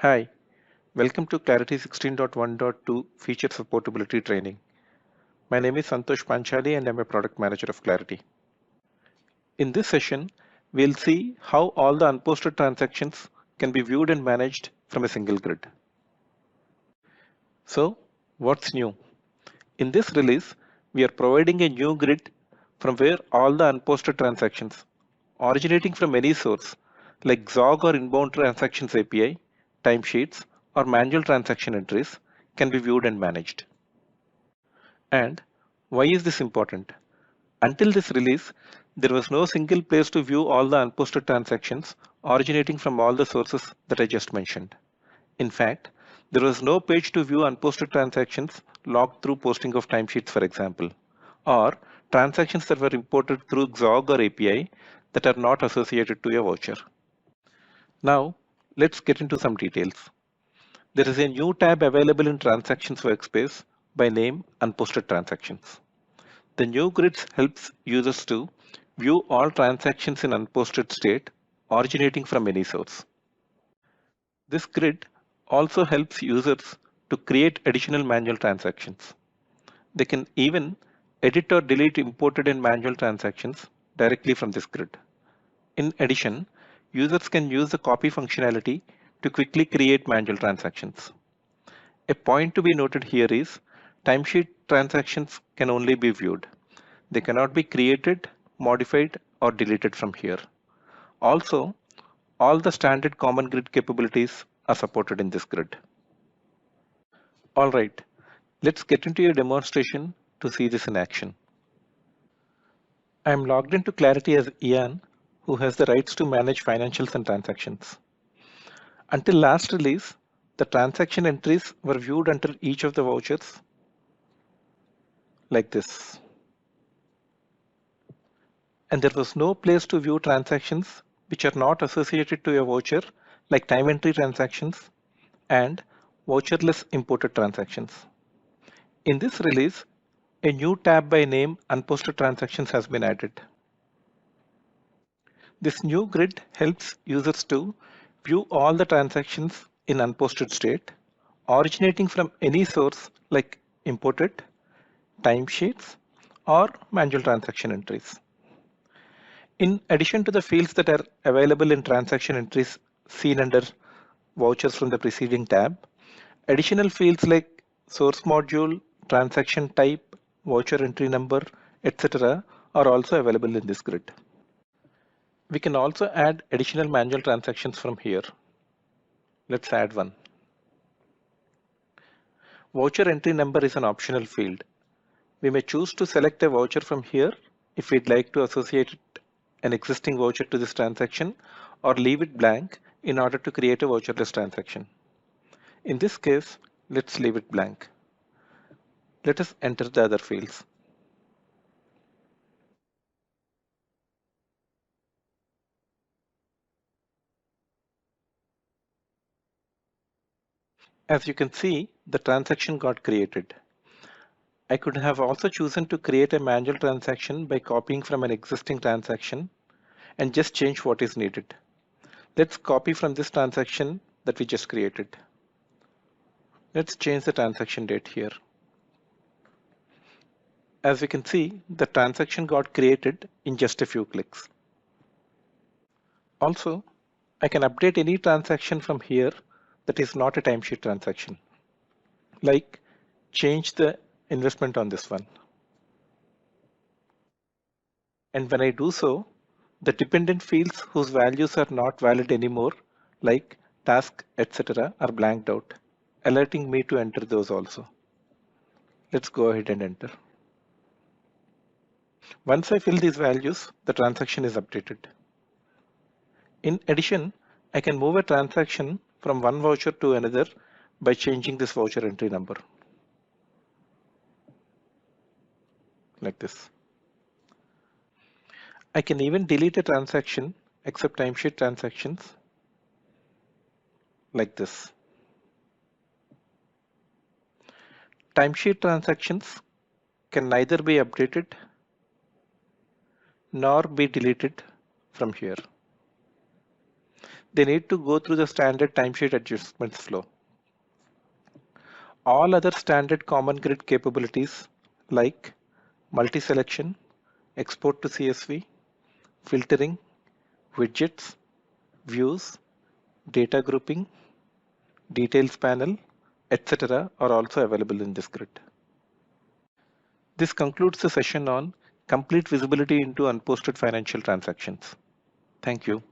Hi, welcome to Clarity 16.1.2 Feature Supportability Training. My name is Santosh Panchali and I'm a product manager of Clarity. In this session, we'll see how all the unposted transactions can be viewed and managed from a single grid. So, what's new? In this release, we are providing a new grid from where all the unposted transactions originating from any source like XOG or inbound transactions API, timesheets, or manual transaction entries can be viewed and managed. And why is this important? Until this release, there was no single place to view all the unposted transactions originating from all the sources that I just mentioned. In fact, there was no page to view unposted transactions logged through posting of timesheets, for example, or transactions that were imported through XOG or API that are not associated to a voucher. Now, let's get into some details. There is a new tab available in Transactions Workspace by name Unposted Transactions. The new grids helps users to view all transactions in unposted state originating from any source. This grid also helps users to create additional manual transactions. They can even edit or delete imported and manual transactions directly from this grid. In addition, users can use the copy functionality to quickly create manual transactions. A point to be noted here is timesheet transactions can only be viewed. They cannot be created, modified, or deleted from here. Also, all the standard common grid capabilities are supported in this grid. All right, let's get into a demonstration to see this in action. I'm logged into Clarity as Ian, who has the rights to manage financials and transactions. Until last release, the transaction entries were viewed under each of the vouchers like this. And there was no place to view transactions which are not associated to a voucher like time entry transactions and voucherless imported transactions. In this release, a new tab by name Unposted Transactions has been added. This new grid helps users to view all the transactions in unposted state originating from any source like imported, timesheets, or manual transaction entries. In addition to the fields that are available in transaction entries seen under vouchers from the preceding tab, additional fields like source module, transaction type, voucher entry number, etc. are also available in this grid. We can also add additional manual transactions from here. Let's add one. Voucher entry number is an optional field. We may choose to select a voucher from here if we'd like to associate an existing voucher to this transaction or leave it blank in order to create a voucherless transaction. In this case, let's leave it blank. Let us enter the other fields. As you can see, the transaction got created. I could have also chosen to create a manual transaction by copying from an existing transaction and just change what is needed. Let's copy from this transaction that we just created. Let's change the transaction date here. As we can see, the transaction got created in just a few clicks. Also, I can update any transaction from here that is not a timesheet transaction, like change the investment on this one. And when I do so, the dependent fields whose values are not valid anymore, like task, etc., are blanked out, alerting me to enter those also. Let's go ahead and enter. Once I fill these values, the transaction is updated. In addition, I can move a transaction from one voucher to another by changing this voucher entry number, like this. I can even delete a transaction except timesheet transactions, like this. Timesheet transactions can neither be updated nor be deleted from here. they need to go through the standard timesheet adjustments flow. All other standard common grid capabilities like multi-selection, export to CSV, filtering, widgets, views, data grouping, details panel, etc. are also available in this grid. This concludes the session on complete visibility into unposted financial transactions. Thank you.